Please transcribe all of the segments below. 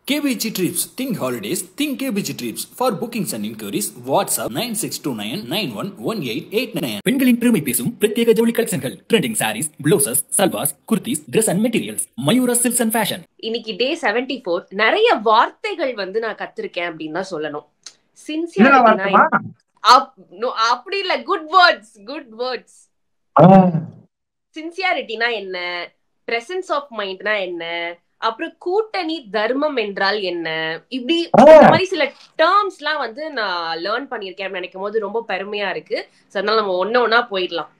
KBG Trips. Think holidays. Think KBG Trips. For bookings and inquiries, WhatsApp 9629911889. பெண்களின் பெருமை பேசும் பிரத்யேக ஜவுளி கலெக்ஷன்கள், trending sarees, blouses, salwars, kurtis, Dress and Materials, Mayura silks and fashion. இன்னைக்கு டே 74. நிறைய வார்த்தைகள் நான் கத்திருக்கேன் அப்படின்னு தான் சொல்லணும். சின்சியரிட்டி அப்படி இல்ல, குட் வேர்ட்ஸ். சின்சியாரிட்டினா என்ன, பிரசன்ஸ் ஆஃப் மைண்ட்னா என்ன, அப்புறம் கூட்டணி தர்மம் என்றால் என்ன, இப்படி இந்த மாதிரி சில டேர்ம்ஸ் எல்லாம் நான் லேர்ன் பண்ணிருக்கேன் நினைக்கும் போது ரொம்ப பெருமையா இருக்கு. அதனால நம்ம ஒன்னா போயிடலாம்.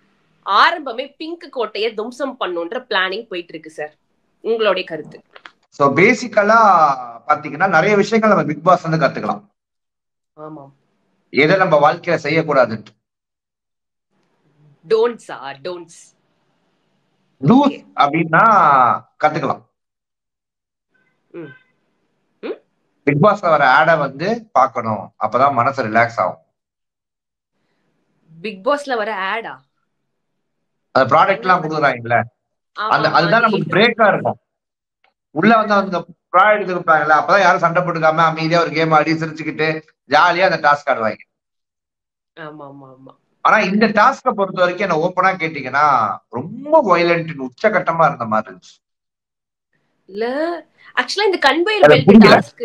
ஆரம்பமே பிங்க் கோட்டையை தும்சம் பண்ணுன்ற பிளானிங் போயிட்டு இருக்கு சார். உங்களுடைய கருத்து? சோ பேசிக்கலா பாத்தீங்கன்னா நிறைய விஷயங்கள் நம்ம பிக் பாஸ் கத்துக்கலாம். ஆமா, எதை நம்ம வாழ்க்கையில செய்யக்கூடாது, டோன்ட்ஸ் அப்படின்னா கத்துக்கலாம். பிக் பாஸ்ல வர ஆட பாக்கணும், அப்பதான் மனசு ரிலாக்ஸ் ஆகும். பிக் பாஸ்ல வர ஆடா, அந்த ப்ராடக்ட் எல்லாம் கொடுக்குறாங்கல்ல, அதுதான் நமக்கு பிரேக்கா இருக்கும். உள்ள அந்த ப்ராடக்ட் கொடுப்பாங்கல்ல, அப்பதான் யாரும் சண்டை போட்டுக்காம அமைதியா ஒரு கேம் ஆடி சிரிச்சுக்கிட்டு ஜாலியா அந்த டாஸ்க் ஆடுவாங்க. ஆனா இந்த டாஸ்க பொறுத்த வரைக்கும் என்ன ஓப்பனா கேட்டீங்கன்னா ரொம்ப வயலண்ட் உச்சகட்டமா இருந்த மாதிரி இருந்துச்சு. இல்ல ஆக்சுவலா இந்த கன்வேயர் பெல்ட் டாஸ்க்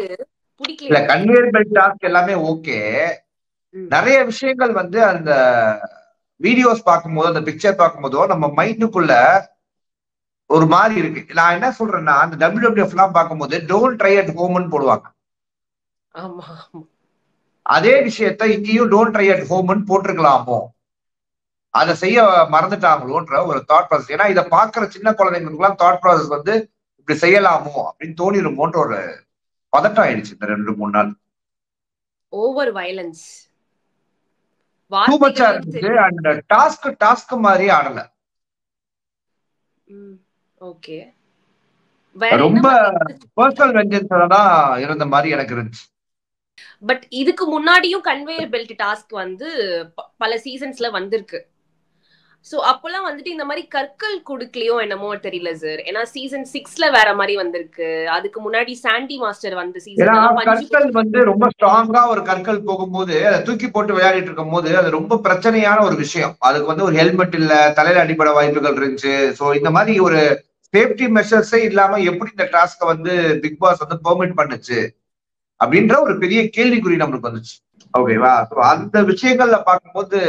பிடிக்கல. இல்ல கன்வேயர் பெல்ட் டாஸ்க் எல்லாமே ஓகே. நிறைய விஷயங்கள் அந்த வீடியோஸ் பார்க்கும்போது, அந்த பிக்சர் பார்க்கும்போதோ நம்ம மைண்டுக்குள்ள ஒரு மாதிரி இருக்கு. நான் என்ன சொல்றேன்னா, அந்த WWF எல்லாம் பார்க்கும்போது டோன்ட் ட்ரை அட் ஹோம்னு போடுவாங்க. அதே விஷயத்த இங்கேயும் டோன்ட் ட்ரை அட் ஹோம்னு போட்டிருக்கலாமோ, அதை செய்ய மறந்துட்டாங்களோன்ற ஒரு தாட் ப்ராசஸ். ஏன்னா இதை பாக்குற சின்ன குழந்தைங்களுக்கு எல்லாம் தாட் ப்ராசஸ் இப்படி செய்யலாமோ அப்படின்னு தோணிருமோன்ற ஒரு பதட்டம் ஆயிடுச்சு இந்த 2-3 நாள். ஓவர் வயலன்ஸ் டூ மச்சா இருந்துச்சு. அண்ட் டாஸ்க் மாதிரி ஆடல. ஓகே, ரொம்ப பர்சனல் வெஞ்சன்ஸ்ல தான் இருந்த மாதிரி எனக்கு இருந்துச்சு. பட் இதுக்கு முன்னாடியும் கன்வேயர் பெல்ட் டாஸ்க் பல சீசன்ஸ்ல வந்திருக்கு. சோ அப்பெல்லாம் இந்த மாதிரி கற்கள் கொடுக்கலையோ என்னமோ தெரியல சார். ஏன்னா சீசன் 6ல வேற மாதிரி வந்திருக்கு. அதுக்கு முன்னாடி சாண்டி மாஸ்டர் சீசன் கற்கள் ரொம்ப ஸ்ட்ராங்கா ஒரு கற்கள் போகும்போது அதை தூக்கி போட்டு விளையாடிட்டு இருக்கும் போது அது ரொம்ப பிரச்சனையான ஒரு விஷயம். அதுக்கு ஒரு ஹெல்மெட் இல்ல, தலையில அடிபட வாய்ப்புகள் இருந்துச்சு. சோ இந்த மாதிரி ஒரு சேஃப்டி மெஷர்ஸே இல்லாம எப்படி இந்த டாஸ்க பிக் பாஸ் பெர்மிட் பண்ணுச்சு அப்படின்ற ஒரு பெரிய கேள்விக்குறி நம்மளுக்கு வந்துச்சு. ஓகேவா? அந்த விஷயங்கள்ல பார்க்கும்போது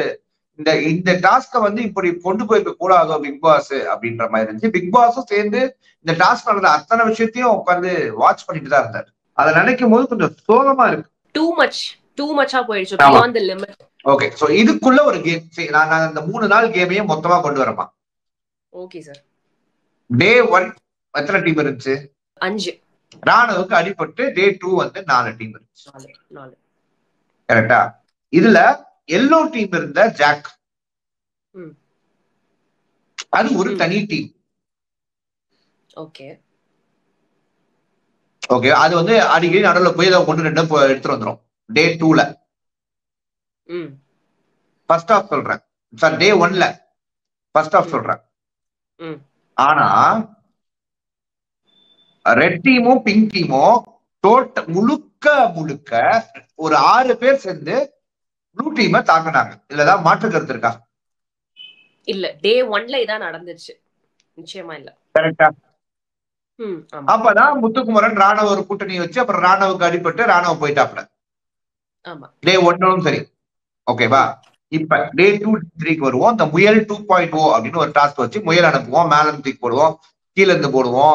இந்த டாஸ்க இப்படி கொண்டு போயிருக்க கூடாதோ பிக் பாஸ் அப்படின்ற மாதிரி இருந்துச்சு. பிக் பாஸும் சேர்ந்து இந்த டாஸ்க் நடந்த அத்தனை விஷயத்தையும் உட்காந்து வாட்ச் பண்ணிட்டு தான் இருந்தாரு. அதை நினைக்கும் போது கொஞ்சம் சோகமா இருக்கு. டூ மச்சா போயிடுச்சு, beyond the limit. Okay, so இதுக்குள்ள ஒரு கேம் நான் அந்த 3 நாள் கேமையும் மொத்தமா கொண்டு வரமா? Okay sir. டே 1 எத்தனை டீம் இருந்துச்சு? 5. ராணுவுக்கு அடிபட்டு டே 2 4 டீம் இருந்துச்சு. 4. கரெக்டா? இதுல எல்லோ டீம் இருந்த ஜாக், அது ஒரு தனி டீம். ஓகே, அது அடிக்கடி நடுவில் போய் 1-2 எடுத்துட்டு வந்துரும். டே 2ல ஃபர்ஸ்ட் ஆஃப் சொல்றேன் சார், டே 1ல ஃபர்ஸ்ட் ஆஃப் சொல்றேன். ஆனா ரெட் டீமும் பிங்க் டீமும் முழுக்க ஒரு 6 பேர் சேர்ந்து ப்ளூ டீமை தாக்குனாங்க. இல்லதான் மாற்று கருத்து இருக்கா? இல்ல, டே 1ல இதான் நடந்துச்சு. நிச்சயமா இல்ல. கரெக்டா? அப்பதான் முத்துக்குமரன் ராணுவ ஒரு கூட்டணி வச்சு அப்புறம் ராணுவுக்கு அடிபட்டு ராணுவ போயிட்டாப்ல. டே 1லும் சரி. ஓகேவா? இப்ப டே 2, 3க்கு வருவோம். இந்த முயல் 2.0 அப்படின்னு ஒரு டாஸ்க் வச்சு முயல் அனுப்புவோம், மேல இருந்து தூக்கி போடுவோம், கீழே இருந்து போடுவோம்,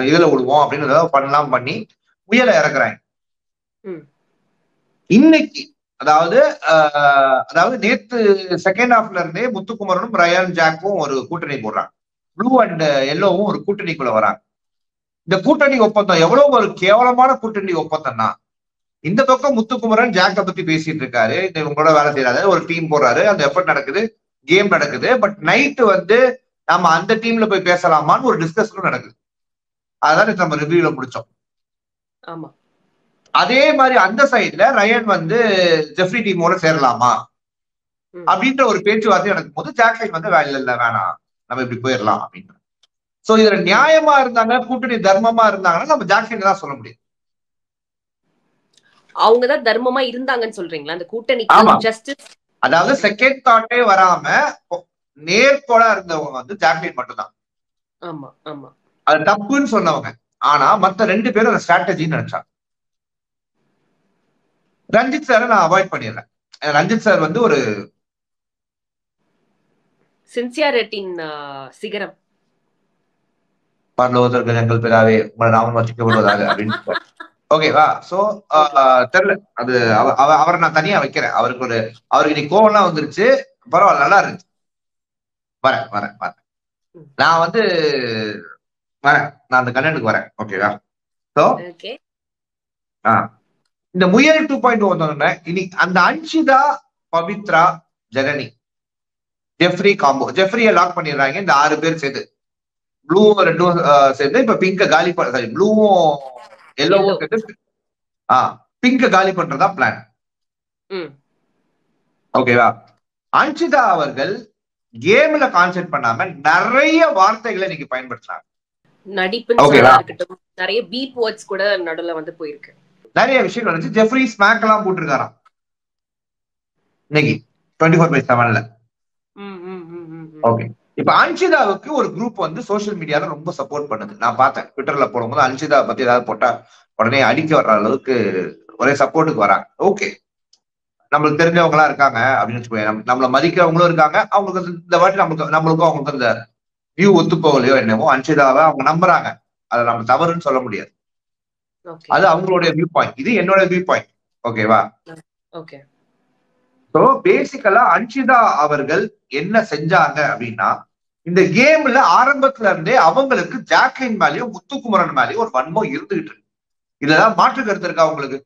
இதுல விடுவோம் அப்படின்னு பண்ணலாம் பண்ணி முயலை இறக்குறாங்க. இன்னைக்கு அதாவது நேத்து செகண்ட் ஹாஃப்ல இருந்தே முத்துக்குமரனும் ரயான் ஜாக்கும் ஒரு கூட்டணி போடுறாங்க. ப்ளூ அண்ட் எல்லோவும் ஒரு கூட்டணிக்குள்ள வராங்க. இந்த கூட்டணி ஒப்பந்தம் எவ்வளவு ஒரு கேவலமான கூட்டணி ஒப்பந்தம்னா, இந்த பக்கம் முத்துக்குமரன் ஜாக்க பத்தி பேசிட்டு இருக்காரு, உங்களோட வேலை செய்யறாரு, ஒரு டீம் போடுறாரு, அந்த எஃபர்ட் நடக்குது, கேம் நடக்குது. பட் நைட்டு நம்ம அந்த டீம்ல போய் பேசலாமான்னு ஒரு டிஸ்கஷனும் நடக்குது. அதான் நம்ம ரிவ்யூல முடிச்சோம். ஆமா, அதே மாதிரி அந்த சைட்ல ரயன் ஜெஃப்ரி டீமோட சேரலாமா அப்படின்ற ஒரு பேச்சுவார்த்தை நடக்கும் போது ஜாக்லைன் வேலை இல்ல, வேணாம், நம்ம இப்படி போயிடலாம் அப்படின்னு. சோ இதுல நியாயமா இருந்தாங்க, கூட்டணி தர்மமா இருந்தாங்கன்னா நம்ம ஜாக்லின் தான் சொல்ல முடியும். அவங்கதான் தர்மமா இருந்தாங்கன்னு சொல்றீங்களா அந்த ஆமா. கூட்டணிக்கு? ஜஸ்டிஸ் அதாவது செகண்ட் தாட்டே வராம நேர்கோடா இருந்தவங்க வந்து ஜாக்லின் மட்டும்தான். ஆமா ஆமா அது தப்புன்னு சொன்னவங்க. ஆனா மத்த 2 பேரும் அந்த ஸ்ட்ராட்டஜின்னு நினைச்சாங்க. ரஞ்சித் சாரை நான் அவாய்ட் பண்ணிடுறேன். ரஞ்சித் சார் வந்து ஒரு சின்சியாரிட்டின் சிகரம். பரலோகத்திற்கு எங்கள் பிதாவே உங்களை நாமம் வச்சிக்கப்படுவதாக அப்படின்னு. ஓகேவா? சோ தெரியல, அது அவரை நான் தனியா வைக்கிறேன். அவருக்கு நீ கோவம்லாம் வந்துருச்சு, பரவாயில்ல, நல்லா இருந்துச்சு. வரேன் நான் வந்து நான் அந்த கண்டென்ட்டுக்கு வரேன். ஓகேவா? சோ இந்த முயல் 2.0 வந்தோடனே இனி அந்த அன்ஷிதா, பவித்ரா, ஜனனி, ஜெஃப்ரி காம்போ. ஜெஃப்ரியை லாக் பண்ணிடுறாங்க இந்த 6 பேர் சேர்ந்து. ப்ளூவும் ரெட்டும் சேர்ந்து இப்ப பிங்க காலி சாரி ப்ளூவும் எல்லோவும் சேர்ந்து பிங்க காலி பண்றதா பிளான். ஓகேவா? அன்ஷிதா அவர்கள் கேம்ல கான்சென்ட்ரேட் பண்ணாம நிறைய வார்த்தைகளை இன்னைக்கு பயன்படுத்துறாங்க. நடிப்பு நிறைய பீப் வேர்ட்ஸ் கூட நடுவுல வந்து போயிருக்கு. நிறைய விஷயங்கள் இருந்துச்சு. ஜெஃப்ரி ஸ்மாக் எல்லாம் போட்டிருக்காராம் இன்னைக்கு 24/7ல. ஓகே, இப்ப அன்ஷிதாவுக்கு ஒரு குரூப் வந்து சோசியல் மீடியால ரொம்ப சப்போர்ட் பண்ணுது. நான் பார்த்தேன் ட்விட்டர்ல போடும்போது அன்ஷிதா பத்தி ஏதாவது போட்டா உடனே அடிக்க வர்ற அளவுக்கு ஒரே சப்போர்ட்டுக்கு வராங்க. ஓகே, நம்மளுக்கு தெரிஞ்சவங்களா இருக்காங்க அப்படின்னு வச்சுக்கோங்க, நம்மள மதிக்கிறவங்களும் இருக்காங்க. அவங்களுக்கு இந்த வாட்டி நம்மளுக்கும் அவங்களுக்கு அந்த வியூ ஒத்து போகலையோ என்னவோ அன்ஷிதாவை அவங்க நம்புறாங்க. அதை நம்ம தவறுன்னு சொல்ல முடியாது. அது அவங்களுடைய வியூ பாயிண்ட், இது என்னோட வியூ பாயிண்ட். ஓகேவா? சோ பேசிக்கலா அன்ஷிதா அவர்கள் என்ன செஞ்சாங்க அப்படின்னா, இந்த கேம்ல ஆரம்பத்துல இருந்தே அவங்களுக்கு ஜாக்லின் மேலேயும் முத்துக்குமரன் மேலேயும் ஒரு வன்மம் இருந்துகிட்டு இருக்கு. இதுலதான் மாற்று கருத்து இருக்கா உங்களுக்கு?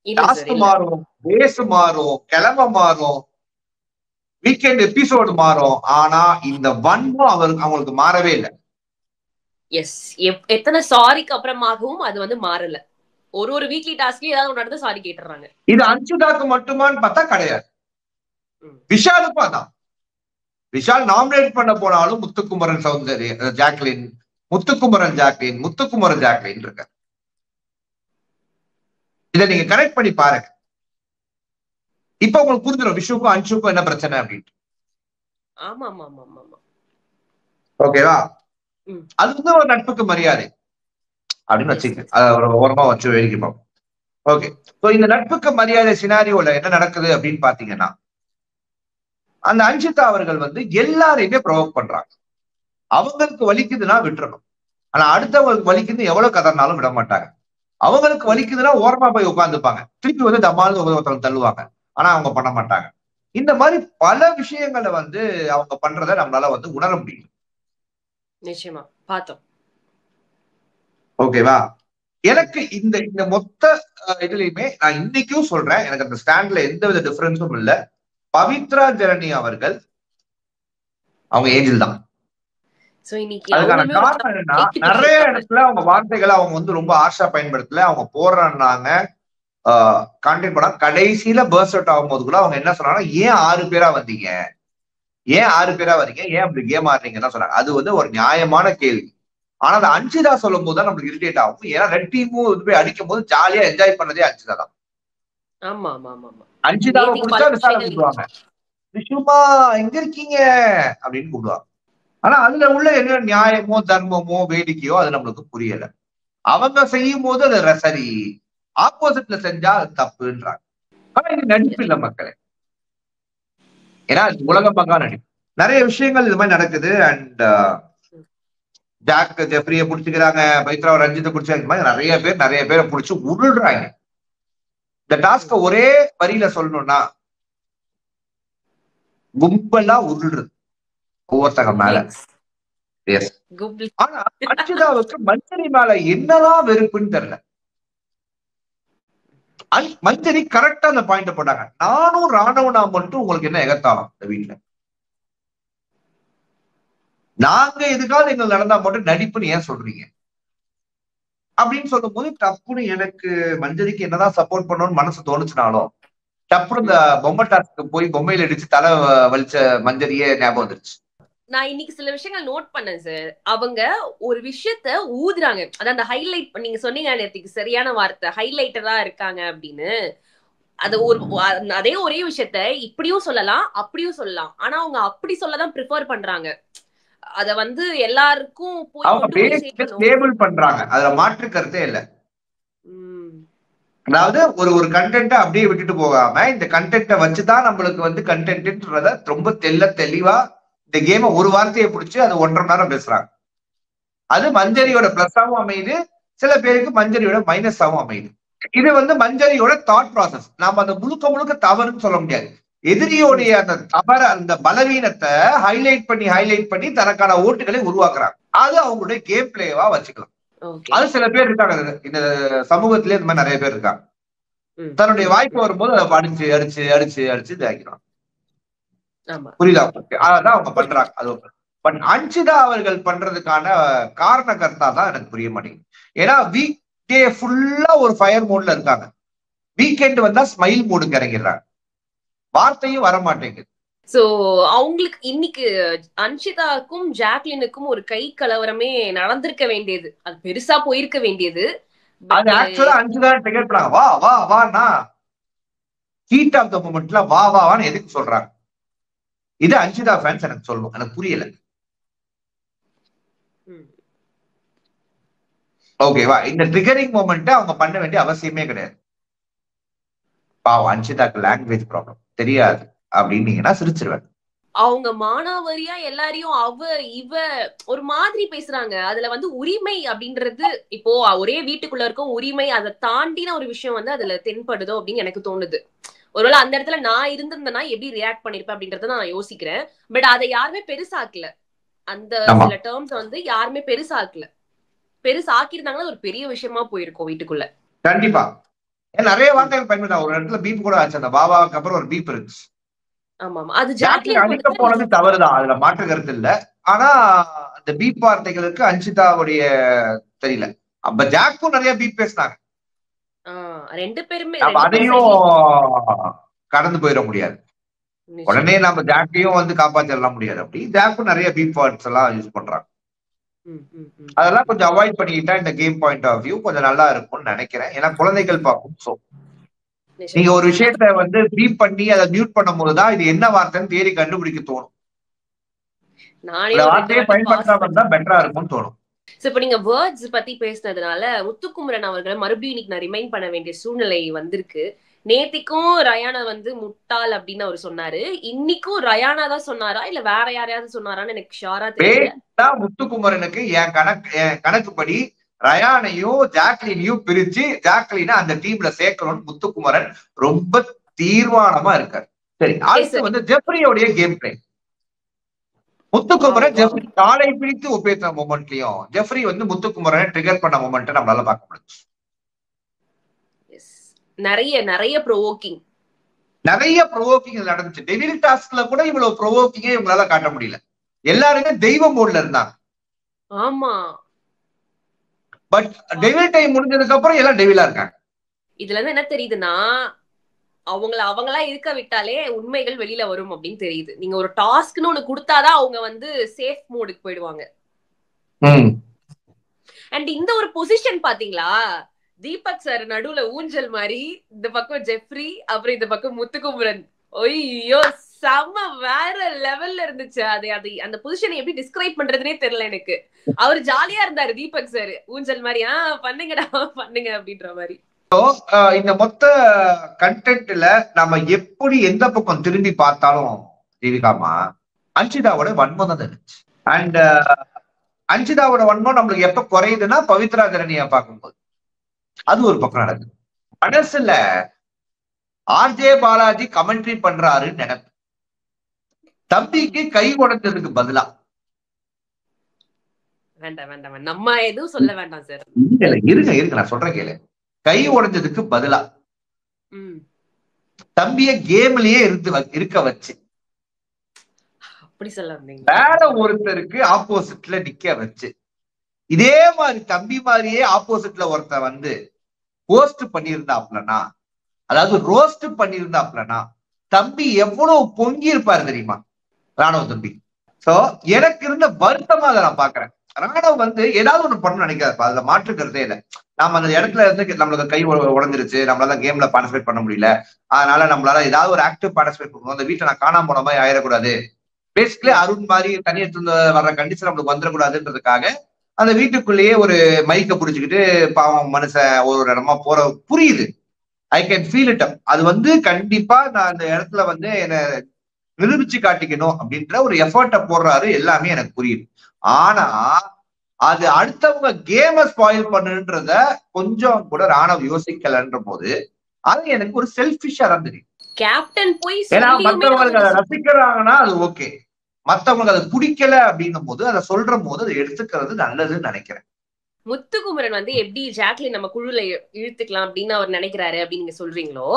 டாஸ்க் மாறும், பேஸ் மாறும், கிழமை மாறும், வீக்கெண்ட் எபிசோடு மாறும், ஆனா இந்த வன்மம் அவங்களுக்கு மாறவே இல்லை. எஸ், எத்தனை சாரிக்கு அப்புறமாகவும் அது வந்து மாறல. ஒரு வீக்லி டாஸ்க்ல ஏதாவது நடந்து சாரி கேட்டுறாங்க. இது அன்ஷிதாக்கு மட்டுமான்னு பார்த்தா கிடையாது, விஷாலுக்கும் அதான். விஷால் நாமினேட் பண்ண போனாலும் Muthukumaran Soundarya Jacqueline, Muthukumaran Jacqueline, Muthukumaran Jacqueline இருக்க. இதை நீங்க கனெக்ட் பண்ணி பாருங்க. இப்ப உங்களுக்கு புரிஞ்சிடும் விஷுக்கும் அன்ஷுக்கும் என்ன பிரச்சனை அப்படின்ட்டு. ஓகேவா? அது வந்து ஒரு நட்புக்கு மரியாதை அப்படின்னு வச்சுக்க, அதை ஓரமா வச்சு வேடிக்கை பார்ப்போம். ஓகே, இந்த நட்புக்கு மரியாதை சினாரியோல என்ன நடக்குது அப்படின்னு பாத்தீங்கன்னா, அந்த அன்ஷிதா அவர்கள் வந்து எல்லாரையுமே ப்ரொவோக் பண்றாங்க. அவங்களுக்கு வலிக்குதுன்னா விட்டுறணும், ஆனா அடுத்தவங்களுக்கு வலிக்குதுன்னு எவ்வளவு கதறினாலும் விட மாட்டாங்க. அவங்களுக்கு வலிக்குதுன்னா ஓரமா போய் உட்காந்துப்பாங்க, திருப்பி வந்து தம்மாலும் தள்ளுவாங்க, ஆனா அவங்க பண்ண மாட்டாங்க. இந்த மாதிரி பல விஷயங்களை வந்து அவங்க பண்றதை நம்மளால வந்து உணர முடியும். நிச்சயமா பார்த்தோம். ஓகேவா? எனக்கு இந்த மொத்த இதுலயுமே நான் இன்னைக்கும் சொல்றேன், எனக்கு அந்த ஸ்டாண்ட்ல எந்த வித டிஃபரன்ஸும் இல்ல. பவித்ரா ஜனனி அவர்கள் அவங்க ஏஞ்சல் தான். அதுக்கான காரணம் என்னன்னா, நிறைய இடத்துல அவங்க வார்த்தைகளை அவங்க வந்து ரொம்ப ஆஷா பயன்படுத்தல. அவங்க போடுறாங்க கான்டென்ட் பண்ணா கடைசியில பர்ஸ்ட் அவுட் ஆகும்போது கூட அவங்க என்ன சொன்னாங்கன்னா, ஏன் 6 பேரா வந்தீங்க, ஏன் 6 பேரா வரீங்க, ஏன் அப்படி கேம் ஆடுறீங்கன்னு தான் சொன்னாங்க. அது வந்து ஒரு நியாயமான கேள்வி. ஆனா அந்த அன்ஷிதா சொல்லும் போது தான் நம்மளுக்கு இரிட்டேட் ஆகும். ஏன்னா 2 டீமும் இது போய் அடிக்கும் போது ஜாலியா என்ஜாய் பண்ணதே அன்ஷிதா தான். அன்ஷிதாவை பிடிச்சா விசால கூப்பிடுவாங்க, விஷுமா எங்க இருக்கீங்க அப்படின்னு கூப்பிடுவாங்க. ஆனா அதுல உள்ள என்ன நியாயமோ தர்மமோ வேடிக்கையோ அது நம்மளுக்கு புரியல. அவங்க செய்யும் போது அது சரி, ஆப்போசிட்ல செஞ்சா அது தப்புன்றாங்க. ஆனா இது நடிப்பு இல்ல மக்களே, ஏன்னா உலக பங்கா நடிப்பு. நிறைய விஷயங்கள் இது மாதிரி நடக்குது. அண்ட் ஜாக் ஜெஃப்ரியை பிடிச்சிக்கிறாங்க, பவித்ரா ரஞ்சித்தை பிடிச்சாங்க, மாதிரி நிறைய பேரை பிடிச்சி உருள்றாங்க. இந்த டாஸ்க ஒரே வரியில சொல்லணும்னா கும்பலா உருள்றது ஒவ்வொருத்தங்க மேல. ஆனா அன்ஷிதாவுக்கு மஞ்சரி மேல என்னதான் வெறுப்புன்னு தெரியல. மஞ்சரி கரெக்டா அந்த பாயிண்ட் போட்டாங்க, நானும் ராணவனா மட்டும் உங்களுக்கு என்ன எகத்தாலும் இந்த வீட்டுல, நாங்க எதுக்காவது எங்களுக்கு நடந்தா மட்டும் நடிப்புன்னு ஏன் சொல்றீங்க அப்படின்னு சொல்லும் போது டப்புன்னு எனக்கு மஞ்சரிக்கு என்னதான் சப்போர்ட் பண்ணணும்னு மனசு தோணுச்சுனாலும் டப்புன்னு இந்த பொம்மை டாஸ்க்கு போய் பொம்மையில அடிச்சு தலை வலிச்ச மஞ்சரியே ஞாபகம் வந்துருச்சு. நான் இன்னைக்கு சில விஷயங்கள் நோட் பண்ணேன் சார். அவங்க ஒரு விஷயத்த ஊதுறாங்க, அதான் அந்த ஹைலைட். நீங்க சொன்னீங்க நேத்துக்கு சரியான வார்த்தை, ஹைலைட்டரா இருக்காங்க அப்படின்னு. அது ஒரு அதே ஒரே விஷயத்த இப்படியும் சொல்லலாம் அப்படியும் சொல்லலாம். ஆனா அவங்க அப்படி சொல்லதான் ப்ரிஃபர் பண்றாங்க. அத வந்து எல்லாருக்கும் போய் அவங்க கொண்டு போய் சேர்க்கணும். ஸ்டேபிள் பண்றாங்க, அதுல மாற்று கருத்தே இல்ல. அதாவது ஒரு கண்டென்ட்டை அப்படியே விட்டுட்டு போகாம இந்த கண்டென்ட்டை வச்சுதான் நம்மளுக்கு வந்து கண்டென்ட்ன்றத ரொம்ப தெளிவா இந்த கேமை ஒரு வார்த்தையை பிடிச்சு அது 1.5 மணி நேரம் பேசுறாங்க. அது மஞ்சரியோட பிளஸ்ஸாவும் அமையுது, சில பேருக்கு மஞ்சரியோட மைனஸாவும் அமையுது. இது வந்து மஞ்சரியோட தாட் ப்ராசஸ். நாம அந்த முழுக்க தவறுன்னு சொல்ல முடியாது. எதிரியோடைய அந்த தவற, அந்த பலவீனத்தை ஹைலைட் பண்ணி தனக்கான ஓட்டுகளை உருவாக்குறாங்க. அது அவங்களுடைய கேம் பிளேவா வச்சுக்கலாம். அது சில பேர் இருக்காங்க இந்த சமூகத்திலே, இந்த மாதிரி நிறைய பேர் இருக்காங்க. தன்னுடைய வாய்ப்பு வரும்போது அதை அடிச்சு அடிச்சு அடிச்சு அடிச்சு இதாக்கிறாங்க. புரியுதா? அதான் அவங்க பண்றாங்க. அது பட் அன்ஷிதா அவர்கள் பண்றதுக்கான காரண கர்த்தா தான் எனக்கு புரிய மாட்டேங்குது. ஏன்னா வீக் டே ஃபுல்லா ஒரு ஃபயர் மோட்ல இருக்காங்க, வீக்கெண்ட் வந்தா ஸ்மைல் மோடுக்கு இறங்கிடுறாங்க, வார்த்தையும் வர மாட்டேங்குது. சோ அவங்களுக்கு இன்னைக்கு அன்ஷிதாக்கும் ஜாக்லினுக்கும் ஒரு கை கலவரமே நடந்திருக்க வேண்டியது, அது பெருசா போயிருக்க வேண்டியது. அது ஆக்சுவலா அன்ஷிதா ட்ரிகர் பண்ணாங்க. வா வா வான்னா ஹீட் ஆஃப் த மொமெண்ட்ல வா வான்னு எதுக்கு சொல்றாங்க? இது அன்ஷிதா ஃபேன்ஸ் எனக்கு சொல்லணும், எனக்கு புரியல. ஓகேவா? இந்த ட்ரிகரிங் மொமெண்ட் அவங்க பண்ண வேண்டிய அவசியமே கிடையாது. பாவம் அன்ஷிதாக்கு லாங்குவேஜ் ப்ராப்ளம் தெரியாது அப்படின்னு சிரிச்சிருவேன். அவங்க மானாவரியா எல்லாரையும் இவ ஒரு மாதிரி பேசுறாங்க. அதுல வந்து உரிமை அப்படின்றது, இப்போ ஒரே வீட்டுக்குள்ள இருக்கும் உரிமை, அதை தாண்டின ஒரு விஷயம் வந்து அதுல தென்படுதோ அப்படின்னு எனக்கு தோணுது. ஒருவேளை அந்த இடத்துல நான் இருந்திருந்தேன்னா எப்படி ரியாக்ட் பண்ணிருப்பேன் அப்படின்றத நான் யோசிக்கிறேன். பட் அதை யாருமே பெருசாக்கல, அந்த சில டேர்ம்ஸ் வந்து யாருமே பெருசாக்கிருந்தாங்கன்னா ஒரு பெரிய விஷயமா போயிருக்கும் வீட்டுக்குள்ள. கண்டிப்பா நிறைய வார்த்தைகள் பயன்படுத்த. ஒரு இடத்துல பீப் கூட ஆச்சு, அந்த பாபாவுக்கு அப்புறம் ஒரு பீப் இருந்துச்சு. அது ஜாக்லின் அழிக்க போனது தவறுதான், அதுல மாற்று கருத்து இல்ல. ஆனா அந்த பீப் வார்த்தைகளுக்கு அன்ஷிதாவுடைய தெரியல. அப்ப ஜாக்கும் நிறைய பீப் பேசினாங்க, ரெண்டு பேருமே அதையும் கடந்து போயிட முடியாது. உடனே நம்ம ஜாக்கையும் வந்து காப்பாத்திடலாம் முடியாது. அப்படி ஜாக்கும் நிறைய பீப் வேர்ட்ஸ் எல்லாம் யூஸ் பண்றாங்க. அதெல்லாம் கொஞ்சம் அவாய்ட் பண்ணிக்கிட்டா இந்த கேம் பாயிண்ட் ஆஃப் வியூ கொஞ்சம் நல்லா இருக்கும்னு நினைக்கிறேன். ஏன்னா குழந்தைகள் பார்க்கும். சோ நீங்க ஒரு விஷயத்த வந்து பீப் பண்ணி அதை மியூட் பண்ணும் போதுதான் இது என்ன வார்த்தைன்னு தேடி கண்டுபிடிக்க தோணும். வார்த்தையை பயன்படுத்தாம இருந்தா பெட்டரா இருக்கும்னு தோணும். இப்ப நீங்க வேர்ட்ஸ் பத்தி பேசினதுனால முத்துக்குமரன் அவர்களை மறுபடியும் இன்னைக்கு நான் ரிமைண்ட் பண்ண வேண்டிய சூழ்நிலை வந்திருக்கு. நேத்திக்கும் ரயானா வந்து முட்டாள் அப்படின்னு அவர் சொன்னாரு, இன்னைக்கும் ரயானா தான் சொன்னாரா இல்ல வேற யாரையாவது சொன்னாரான்னு எனக்கு ஷியோரா தெரியல. முத்துக்குமரனுக்கு என் கணக்குப்படி ரயானையும் ஜாக்லினையும் பிரிச்சு ஜாக்லினை அந்த டீம்ல சேர்க்கணும்னு முத்துக்குமரன் ரொம்ப தீர்மானமா இருக்காரு. சரி, அடுத்து வந்து ஜெஃப்ரியோடைய கேம் பிளே. முத்துக்குமரன் ஜெஃப்ரி காலை பிடித்து ஒப்பேற்ற மொமெண்ட்லயும் ஜெஃப்ரி வந்து முத்துக்குமரனை ட்ரிகர் பண்ண மொமெண்ட் நம்மளால பார்க்க முடியும். நிறைய ப்ரோவோக்கிங் நடந்துச்சு. டெவில் டாஸ்க்ல கூட இவ்வளவு ப்ரோவோக்கிங்கே இவங்களால காட்ட முடியல. எல்லாருமே தெய்வ மோட்ல இருந்தாங்க. ஆமா, பட் டெவில் டைம் முடிஞ்சதுக்கு அப்புறம் எல்லாம் டெவிலா இருக்காங்க. இதுல இருந்து என்ன தெரியுதுன்னா, அவங்களா இருக்க விட்டாலே உண்மைகள் வெளியில வரும் அப்படின்னு தெரியுது. நீங்க ஒரு டாஸ்க்னு ஒண்ணு கொடுத்தாதான் அவங்க வந்து சேஃப் மோடுக்கு போயிடுவாங்க. அண்ட் இந்த ஒரு பொசிஷன் பாத்தீங்களா, தீபக் சார் நடுவுல ஊஞ்சல் மாதிரி, இந்த பக்கம் ஜெஃப்ரி, அப்புறம் இந்த பக்கம் முத்துக்குமரன். ஐயோ செம வேற லெவல்ல இருந்துச்சு. அது அந்த பொசிஷனை எப்படி டிஸ்கிரைப் பண்றதுனே தெரியல எனக்கு. அவர் ஜாலியா இருந்தாரு தீபக் சார், ஊஞ்சல் மாதிரி பண்ணுங்கடா பண்ணுங்க அப்படின்ற மாதிரி. இந்த மொத்த கண்டென்ட்ல நம்ம எப்படி எந்த பக்கம் திரும்பி பார்த்தாலும் ஜீவிகாமா அன்ஷிதாவோட வன்மம் தான் இருந்துச்சு. அண்ட் அன்ஷிதாவோட வன்மம் நம்மளுக்கு எப்ப குறையுதுன்னா பவித்ரா தரணியா பார்க்கும்போது அது ஒரு பக்கம் நடக்குது. மனசுல ஆர்ஜே பாலாஜி கமெண்ட்ரி பண்றாருன்னு நினைப்பு. தம்பிக்கு கை உடைஞ்சதுக்கு பதிலா வேண்டாம் நம்ம எதுவும் சொல்ல வேண்டாம் சார். இருங்க நான் சொல்றேன் கேளு. கை உடைஞ்சதுக்கு பதிலா தம்பிய கேம்லயே இருக்க வச்சு அப்படி சொல்ல வேற ஒருத்தருக்கு ஆப்போசிட்ல நிக்க வச்சு, இதே மாதிரி தம்பி மாதிரியே ஆப்போசிட்ல ஒருத்தர் வந்து போஸ்ட் பண்ணியிருந்தாப்லனா, அதாவது ரோஸ்ட் பண்ணியிருந்தாப்லனா தம்பி எவ்வளவு பொங்கி இருப்பாரு தெரியுமா? ராணுவ தம்பி சோ எனக்கு இருந்த வருத்தமா அதை நான் பாக்குறேன். ராணவ் வந்து ஏதாவது ஒண்ணு பண்ணணும்னு நினைக்காதுப்பா, அதுல மாற்றுக்கிறதே இல்லை. நம்ம அந்த இடத்துல இருந்து நம்மளுக்கு கை உடஞ்சிருச்சு, நம்மளால கேம்ல பார்ட்டிசிபேட் பண்ண முடியல, அதனால நம்மளால ஏதாவது ஒரு ஆக்டிவ் பார்ட்டிசிபேட் பண்ணணும், அந்த வீட்டை நான் காணாம போன மாதிரி ஆயிடக்கூடாது, பேசிக்கலி அருண் மாதிரி தனியாக வர்ற கண்டிஷன் நம்மளுக்கு வந்துடக்கூடாதுன்றதுக்காக அந்த வீட்டுக்குள்ளேயே ஒரு மைக்க புடிச்சுக்கிட்டு பாவம் மனுஷன் ஒரு இடமா போற புரியுது. I can feel it. அது வந்து கண்டிப்பா நான் அந்த இடத்துல வந்து என்ன நிரூபிச்சு காட்டிக்கணும் அப்படின்ற ஒரு எஃபர்ட்டை போடுறாரு, எல்லாமே எனக்கு புரியுது. ஆனா அது அடுத்தவங்க கேம ஸ்பாயில் பண்ணுன்றத கொஞ்சம் கூட ராணவ் யோசிக்கலன்ற போது அது எனக்கு ஒரு செல்ஃபிஷா தான் தெரியும். கேப்டன் போய் ஏன்னா மற்றவங்களுக்கு அதை ரசிக்கிறாங்கன்னா அது ஓகே, மத்தவங்களுக்கு அது பிடிக்கல அப்படின்னும் போது அதை சொல்ற போது அதை எடுத்துக்கிறது நல்லதுன்னு நினைக்கிறேன். முத்துக்குமரன் வந்து எப்படி ஜாக்லின் நம்ம குழுல இழுத்துக்கலாம் அப்படின்னு அவர் நினைக்கிறாரு அப்படின்னு நீங்க சொல்றீங்களோ,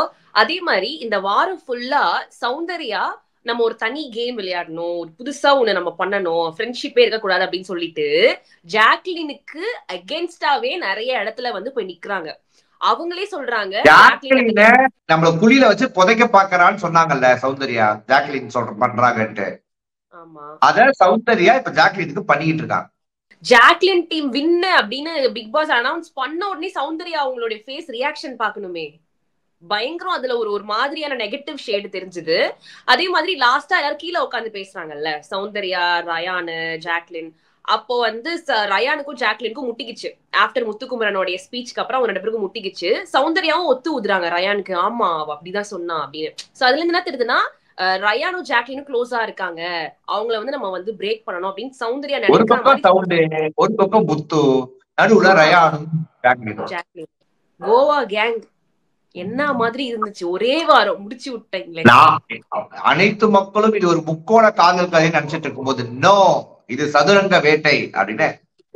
அதே மாதிரி இந்த வாரம் ஃபுல்லா சௌந்தர்யா நம்ம ஒரு தனி கேம் விளையாடணும், ஒரு புதுசா ஒண்ணு நம்ம பண்ணணும், ஃப்ரெண்ட்ஷிப்பே இருக்கக்கூடாது அப்படின்னு சொல்லிட்டு ஜாக்லினுக்கு அகேன்ஸ்டாவே நிறைய இடத்துல வந்து போய் நிக்கிறாங்க. அவங்களே சொல்றாங்க நம்மள குழியில வச்சு புதைக்க பாக்குறான்னு சொன்னாங்கல்ல சௌந்தர்யா, ஜாக்லின் பண்றாங்கன்ட்டு. அத சௌந்தர்யா இப்ப ஜாக்லினுக்கு பண்ணிட்டு இருக்காங்க. ஜாக்லின் டீம் வின்னு அப்படின்னு பிக் பாஸ் அனௌன்ஸ் பண்ண உடனே சௌந்தர்யா அவங்களுடைய ஃபேஸ் ரியாக்ஷன் பாக்கணுமே, பயங்கரம். அதுல ஒரு மாதிரியான நெகட்டிவ் ஷேடு தெரிஞ்சது. அதே மாதிரி லாஸ்டா எல்லாரும் கீழே உட்காந்து பேசுறாங்கல்ல, சௌந்தர்யா, ரயானு, ஜாக்லின். அப்போ வந்து ரயானுக்கும் ஜாக்லினுக்கும் முட்டிக்கிச்சு. ஆஃப்டர் முத்துக்குமரனுடைய ஸ்பீச்சுக்கு அப்புறம் அவங்க 2 பேருக்கும் முட்டிக்கிச்சு. சௌந்தர்யாவும் ஒத்து ஊதுறாங்க ரயானுக்கு, ஆமா அப்படிதான் சொன்னா அப்படின்னு. சோ அதுல இருந்து என்ன தெரியுதுன்னா, ரயானும் ஜாக்லினும் க்ளோஸா இருக்காங்க, அவங்கள வந்து நம்ம வந்து பிரேக் பண்ணணும் அப்படின்னு சௌந்தர்யா நினைக்கிறாங்க. ஒரு பக்கம் முத்து, நடுவுல ரயானும் ஜாக்லின். கோவா கேங் என்ன மாதிரி இருந்துச்சு, ஒரே வாரம் முடிச்சு விட்டீங்களே. அனைத்து மக்களும் இது ஒரு முக்கோண காதல் கதை நினைச்சிட்டு இருக்கும்போது நோ, இது சதுரங்க வேட்டை அப்படின்னு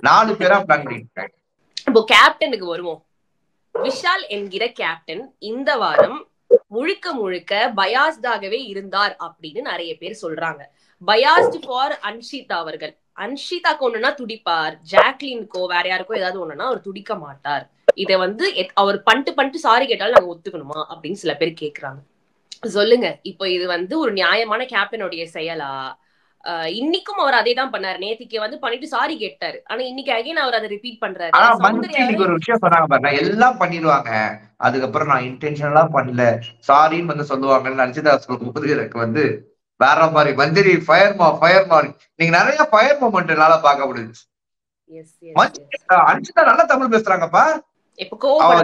4 பேரா பிளான் பண்ணிருக்காங்க. இப்போ கேப்டனுக்கு வருவோம். விஷால் என்கிற கேப்டன் இந்த வாரம் முழுக்க முழுக்க பயாஸ்டாகவே இருந்தார் அப்படின்னு நிறைய பேர் சொல்றாங்க. பயாஸ்ட் ஃபார் அன்ஷிதா அவர்கள். அன்ஷிதாக்கு ஒண்ணுன்னா துடிப்பார், ஜாக்லினுக்கோ வேற யாருக்கோ ஏதாவது ஒண்ணுன்னா அவர் துடிக்க மாட்டார். இத வந்து அவர் பண்ணிட்டு சாரி கேட்டாலும் நாங்க ஒத்துக்கணுமா அப்படின்னு சில பேர் கேக்குறாங்க. சொல்லுங்க, இப்போ இது வந்து ஒரு நியாயமான கேப்டனுடைய செயலா? இன்னைக்கும் அவர் அதே தான் பண்ணாரு. நேத்திக்கு வந்து பண்ணிட்டு சாரி கேட்டாரு, ஆனா இன்னைக்கு அகைன் அவர் அதை ரிப்பீட் பண்றாரு. ஒரு விஷயம் சொன்னாங்க பாருங்க, எல்லாம் பண்ணிடுவாங்க, அதுக்கப்புறம் நான் இன்டென்ஷனலா பண்ணல சாரின்னு வந்து சொல்லுவாங்கன்னு அன்ஷிதா சொல்லும்போது எனக்கு வந்து வேற மாதிரி மஞ்சரி ஃபயர் நீங்க நிறைய ஃபயர் மொமெண்ட் என்னால பார்க்க முடிஞ்சுச்சு. அன்ஷிதா நல்லா தமிழ் பேசுறாங்கப்பா.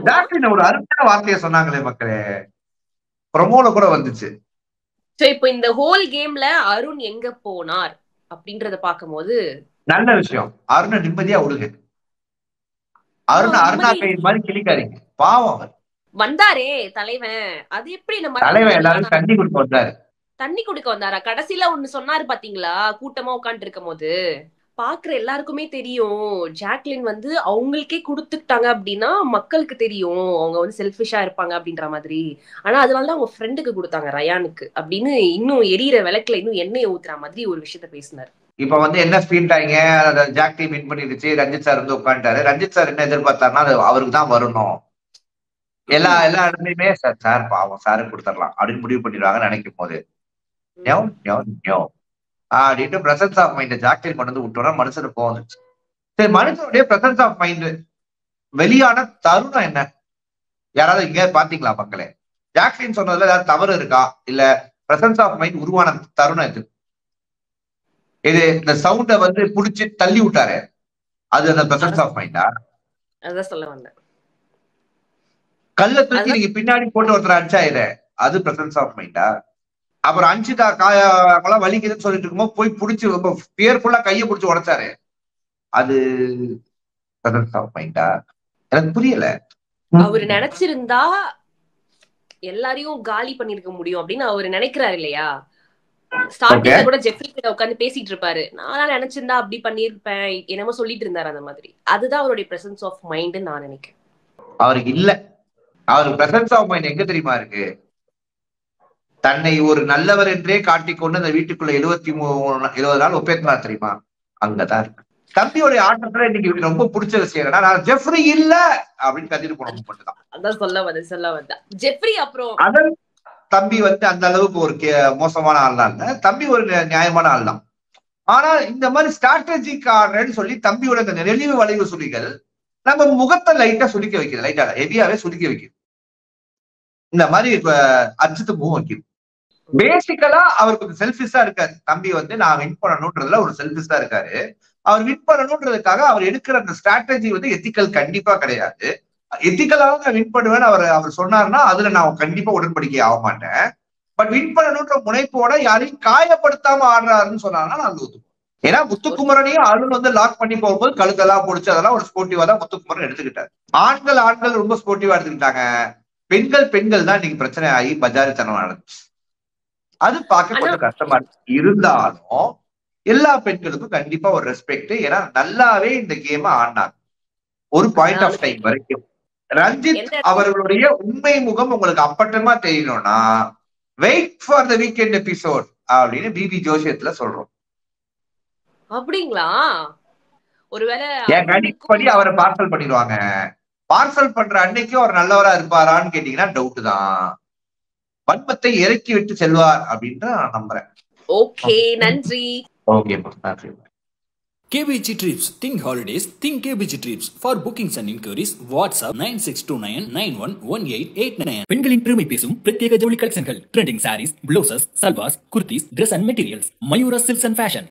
ஜாக்லின் ஒரு அருமையான வார்த்தையை சொன்னாங்களே மக்களே, ப்ரோமோல கூட வந்துச்சு. இப்போ இந்த ஹோல் கேம்ல அருண் எங்க போனார் அப்படின்றத பாக்கும்போது நல்ல விஷயம். அருணை நிம்மதியா விடுங்க. அருணா கை மாதிரி கிளிக்காதீங்க, பாவம். அவர் வந்தாரே தலைவன், அது எப்படி நம்ம தலைவன் எல்லாரும் தண்ணி குடிக்க வந்தாரு. தண்ணி குடிக்க வந்தாரா? கடைசியில ஒண்ணு சொன்னாரு பாத்தீங்களா, கூட்டமா உட்காந்துட்டு இருக்கும் போது பாக்குற எல்லாருக்குமே தெரியும் ஜாக்லின் வந்து அவங்களுக்கே கொடுத்துட்டாங்க அப்படின்னா மக்களுக்கு தெரியும் அவங்க வந்து செல்ஃபிஷா இருப்பாங்க அப்படின்ற மாதிரி. ஆனா அதனாலதான் அவங்க ஃப்ரெண்டுக்கு கொடுத்தாங்க ரயானுக்கு அப்படின்னு இன்னும் எரியிற விளக்குல இன்னும் எண்ணெய் ஊத்துற மாதிரி ஒரு விஷயத்த பேசினார். இப்ப வந்து என்ன ஃபீல் ஆயிங்க, ஜாக் டீம் வின் பண்ணிடுச்சு, ரஞ்சித் சார் வந்து உட்காந்துட்டாரு. ரஞ்சித் சார் என்ன எதிர்பார்த்தாருன்னா அது அவருக்கு தான் வரணும், எல்லா இடத்துலயுமே சார் பாவம் சாருக்கு கொடுத்துடலாம் அப்படின்னு முடிவு பண்ணிடுவாங்கன்னு நினைக்கும் போது அப்படின்ட்டு பிரசன்ஸ் ஆஃப் மைண்ட் ஜாக்லின் கொண்டு வந்து விட்டோம்னா மனுஷனுக்கு போந்துச்சு. சரி, மனுஷனுடைய பிரசன்ஸ் ஆஃப் மைண்ட் வெளியான தருணம் என்ன, யாராவது இங்க பாத்தீங்களா மக்களே? ஜாக்லின் சொன்னதுல ஏதாவது தவறு இருக்கா, இல்ல பிரசன்ஸ் ஆஃப் மைண்ட் உருவான தருணம் இது? இது இந்த சவுண்ட வந்து புடிச்சு தள்ளி விட்டாரு, அது அந்த பிரசன்ஸ் ஆஃப் மைண்டா? அதான் சொல்ல வந்தேன். கல்ல தூக்கி நீங்க பின்னாடி போட்டு ஒருத்தர் அடிச்சாயிரு, அது பிரசன்ஸ் ஆஃப் மைண்டா? அப்புறம் அன்ஷிதா காயெல்லாம் வலிக்குதுன்னு சொல்லிட்டு இருக்கும்போது போய் புடிச்சு ரொம்ப பியர்ஃபுல்லா கையை பிடிச்சு உடைச்சாரு, அது பிரசன்ஸ் ஆஃப் மைண்டா? எனக்கு புரியல. அவரு நினைச்சிருந்தா எல்லாரையும் காலி பண்ணிருக்க முடியும் அப்படின்னு அவரு நினைக்கிறாரு இல்லையா? ஸ்டார்டிங்ல கூட ஜெஃப்ரி கிட்ட உட்காந்து பேசிட்டு இருப்பாரு, நான் நினைச்சிருந்தா அப்படி பண்ணிருப்பேன் என்னமோ சொல்லிட்டு இருந்தாரு அந்த மாதிரி. அதுதான் அவருடைய பிரசன்ஸ் ஆஃப் மைண்ட் நான் நினைக்கிறேன். அவருக்கு இல்ல, அவருக்கு பிரசன்ஸ் ஆஃப் மைண்ட் எங்க தெரியுமா இருக்கு? தன்னை ஒரு நல்லவர் என்றே காட்டிக்கொண்டு அந்த வீட்டுக்குள்ள 70 நாள் ஒப்பேத்தினார் தெரியுமா, அங்கதான் இருக்கு. தம்பியோடைய ஆட்டத்துல இன்னைக்கு ரொம்ப பிடிச்ச விஷயம் என்னன்னா, நான் ஜெஃப்ரி இல்ல அப்படின்னு கத்திட்டு போனோம் மட்டும்தான். அதான் சொல்ல வந்தா ஜெஃப்ரி. அப்புறம் அதான் தம்பி வந்து அந்த அளவுக்கு ஒரு மோசமான ஆள் தான் இல்ல, தம்பி ஒரு நியாயமான ஆள் தான். ஆனா இந்த மாதிரி ஸ்ட்ராட்டஜிக் ஆடுறேன்னு சொல்லி தம்பியோட இந்த நெளிவு வளைவு சுழிகள் நம்ம முகத்தை லைட்டா சுளிக்க வைக்குது, லைட்டா ஹெவியாவே சுளிக்க வைக்குது. இந்த மாதிரி அஜித் மூவ் வைக்குது. பேசிக்கலா அவர் கொஞ்சம் செல்ஃபிஷா இருக்காரு. தம்பி வந்து நான் வின் பண்ணணும்ன்றதுல ஒரு செல்ஃபிஷா இருக்காரு. அவர் வின் பண்ணணும்ன்றதுக்காக அவர் எடுக்கிற அந்த ஸ்ட்ராட்டஜி வந்து எத்திக்கல் கண்டிப்பா கிடையாது. எத்திக்கலாக நான் வின் பண்ணுவேன்னு அவர் சொன்னார்னா அதுல நான் கண்டிப்பா உடன்படிக்கை ஆக மாட்டேன். பட் வின் பண்ணணும்ன்ற முனைப்போட யாரையும் காயப்படுத்தாம ஆடுறாருன்னு சொன்னாங்கன்னா நான் ஒத்துப்பேன். ஏன்னா முத்துக்குமரனையும் அருண் வந்து லாக் பண்ணி போகும்போது கழுத்தெல்லாம் பிடிச்சி அதெல்லாம் ஒரு ஸ்போர்ட்டிவா தான் முத்துக்குமரன் எடுத்துக்கிட்டாரு. ஆண்கள் ரொம்ப ஸ்போர்ட்டிவா எடுத்துக்கிட்டாங்க. பெண்கள் தான் இன்னைக்கு பிரச்சனை ஆகி பஜாரித்தனம் நடந்துச்சு. அது பார்க்க கொஞ்சம் கஷ்டமா இருக்கு. இருந்தாலும் எல்லா பெண்களுக்கும் கண்டிப்பா ஒரு ரெஸ்பெக்ட். ஏன்னா நல்லாவே இந்த கேம் ஆடினாங்க ஒரு பாயிண்ட் ஆஃப் டைம் வரைக்கும். ரஞ்சித் அவர்களுடைய உண்மை முகம் உங்களுக்கு அப்பட்டமா தெரியணும்னா wait for the weekend episode அப்படின்னு பிபி ஜோசியத்துல சொல்றோம். அப்படிங்களா? ஒருவேளை என் கணிப்படி அவரை பார்சல் பண்ணிடுவாங்க. பார்சல் பண்ற அன்னைக்கும் அவர் நல்லவரா இருப்பாரான்னு கேட்டீங்கன்னா டவுட் தான். வன்மத்தை இறக்கி விட்டு செல்வார் அப்படின்னு நான் நம்புறேன். ஓகே, நன்றி. ஓகே, நன்றி. KBG Trips. Think holidays. Think KBG Trips. For bookings and inquiries, WhatsApp 9629911889. பெண்களின் பெருமை பேசும் பிரத்யேக ஜவுளி கலெக்ஷன்கள், trending sarees, blouses, salwars, kurtis, Dress and Materials, Mayura silks and fashion.